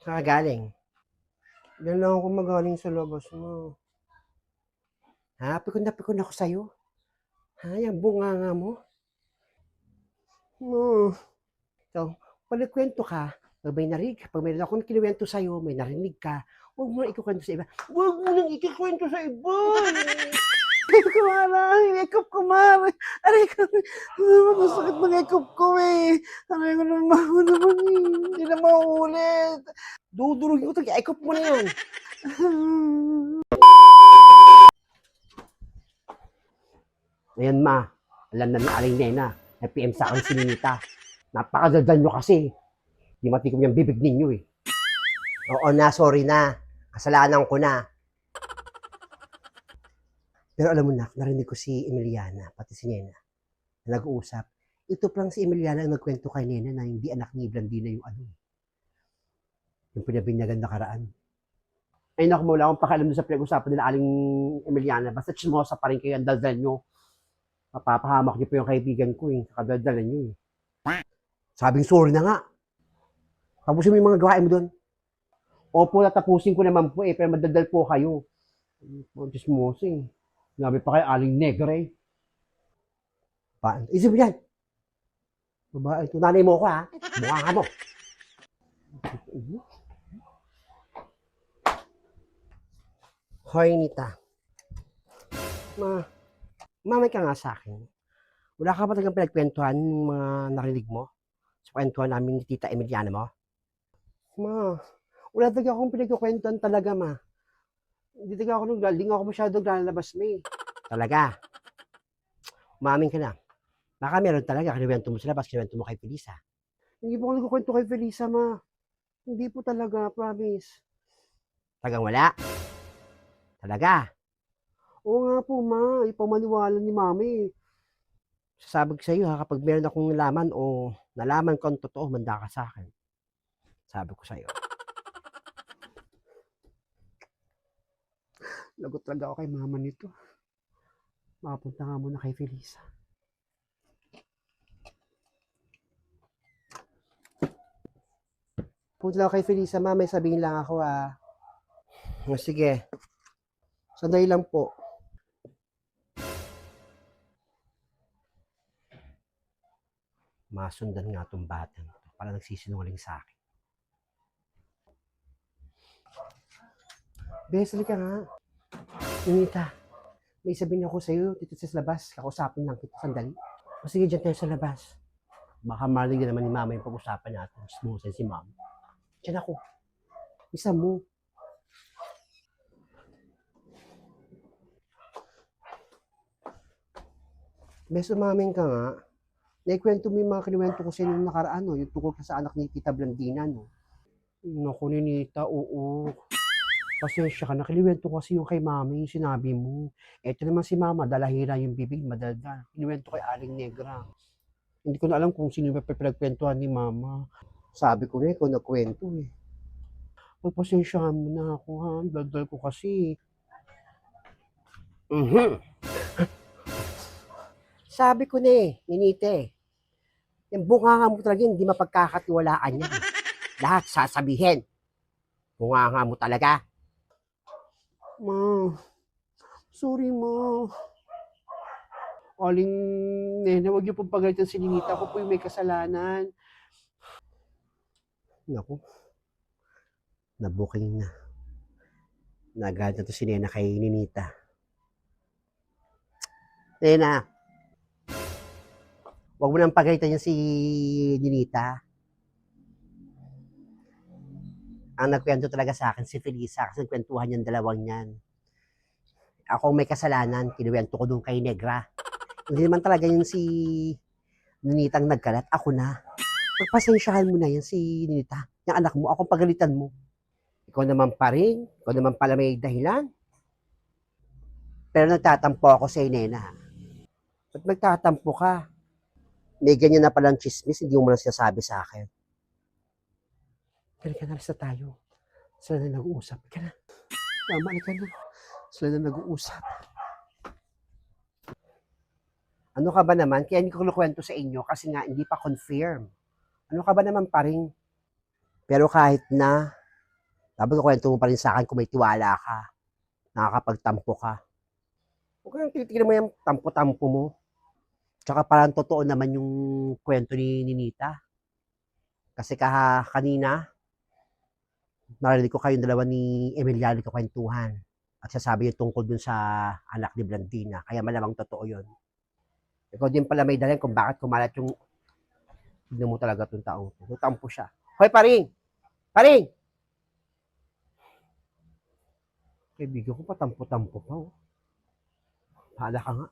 Kakagaling. Diyan lang ako magaling sa labas mo. Ha? Pikon na ako sa'yo. Ha? Yung bunganga mo. Hmm. So, pag nagkwento ka, pag may narinig, pag may akong kinuwento sa'yo, may narinig ka, huwag mo nang ikukwento sa iba. Huwag mo nang ikikwento sa iba! Kumara, ikop ko, Mar. Aray ko, masakit ng ikop ko eh. Aray ko naman eh. Hindi na mauulit. Dudurugin ko ito, ikop mo na yan. Ayan ma, alam na ni Aling Nena, na PM sa akin si Ninita. Napakadaldal nyo kasi. Di matikom yung bibig ninyo eh. Oo na, sorry na. Kasalanan ko na. Pero alam mo na, narinig ko si Emiliana, pati si Nena, na nag-uusap. Ito lang si Emiliana ang nagkwento kay Nena na hindi anak ni Blandina yung yung pinabinyagan na karaan. Ay naku, wala akong pakialam sa pinag-usapan nila Aling Emiliana. Basta chismosa pa rin kayo ang daldal nyo. Mapapahamak niyo po yung kaibigan ko eh. Kakadaldalan nyo eh. Sabing sorry na nga. Tapusin mo yung mga gawain mo doon. Opo, natapusin ko naman po eh, pero madaldal po kayo. Chismosa eh. Sinabi pa kayo, Aling Negra eh. Isip mo yan. Babae, tunanay mo ako ha. Mukha ka mo. Hoy, Nita. Mamay ka nga sa akin. Wala ka ba talagang pinagkwentuhan ng mga narinig mo? Sa kwentuhan namin ni Tita Emiliana mo? Ma, wala talaga akong pinagkukwentuhan talaga, ma. Hindi ako masyadong lalabas, ma eh. Talaga? Umamin ka na. Baka meron talaga, kinuwento mo sa labas, kinuwento mo kay Felisa. Hindi po ako nagkukwento kay Felisa, ma. Hindi po talaga, promise. Tagang wala? Talaga? Oo nga po, ma. Ipamaniwala ni mami. Sasabi ko sa iyo ha, kapag meron akong nalaman o nalaman ko ang totoo, manda ka sa akin. Sabi ko sa iyo. Lagot talaga ako kay mama nito. Makapunta nga muna kay Felisa. Punta lang kay Felisa, ma. May sabihin lang ako ha. Sige. Sandali lang po. Masundan nga itong batang to. Parang nagsisinungaling sa akin. Besali ka nga. Ninita, may sabihin ako sa iyo dito sa labas. Kakausapin lang kita sandali. O sige, dyan tayo sa labas. Baka marinig naman ni mama yung pag-usapan natin. Smoothen si mama. Diyan ako. Isa mo. Bes, umamin ka nga. Naikwento mo yung mga kinuwento ko sa inyo nung nakaraan, no? Yung tungkol ka sa anak ni Tita Blandina, no? Naku, Ninita, oo. Pasensya ka na. Kiniwento ko kasi yung kay mami, yung sinabi mo. Eto naman si mama, dalahira yung bibig, madaldal. Kiniwento kay Aling Negra. Hindi ko na alam kung sino yung pinagkwentuhan ni mama. Sabi ko na, ikaw nagkwento eh. Pagpasensyahan mo na ako ha, daldal ko kasi. Sabi ko na eh, Ninite. Yung bunganga mo talaga, hindi mapagkakatiwalaan yan. Lahat sasabihin. Bunganga mo talaga. Ma, sorry ma. Aling Nena, huwag niyo pong pagalitan si Ninita. Ako po yung may kasalanan. Naku, nabuking na. Nagalit na to si Nena kay Ninita. Nena, huwag mo nang pagalitan yan si Ninita. Ang nagkwento talaga sa akin si Felisa kasi nagkwentuhan yung dalawang yan. Ako may kasalanan, kinuwento ko doon kay Negra. Hindi naman talaga yun si Ninitang nagkalat, ako na. Pagpasensyahan mo na yan si Ninita. Yung anak mo, akong pagalitan mo. Ikaw naman pa rin, ikaw naman pala may dahilan. Pero nagtatampo ako sa Nena. Ba't nagtatampo ka? May ganyan na palang chismis, hindi mo lang sinasabi sa akin. Halika na, sa tayo. Sila na nag-uusap. Halika na. Mama, halika na. Sila na nag-uusap. Ano ka ba naman? Kaya hindi ko kinukwento sa inyo kasi nga hindi pa confirm. Ano ka ba naman pa rin? Pero kahit na, Dapat kukwento mo pa rin sa akin kung may tiwala ka, nakakapagtampo ka. Huwag kang titignan mo yung tampo-tampo mo. Tsaka parang totoo naman yung kwento ni Ninita. Kasi kanina, narinig ko kayong dalawa ni Emiliano kakwentuhan. At sasabi yung tungkol dun sa anak ni Blandina. Kaya malamang totoo yun. Ikaw din pala may dalan kung bakit kumalat yung tignan mo talaga itong taong. Tampo siya. Hoy, paring! Paring! Kaibigan ko pa, tampo-tampo pa. Oh. Paala ka nga.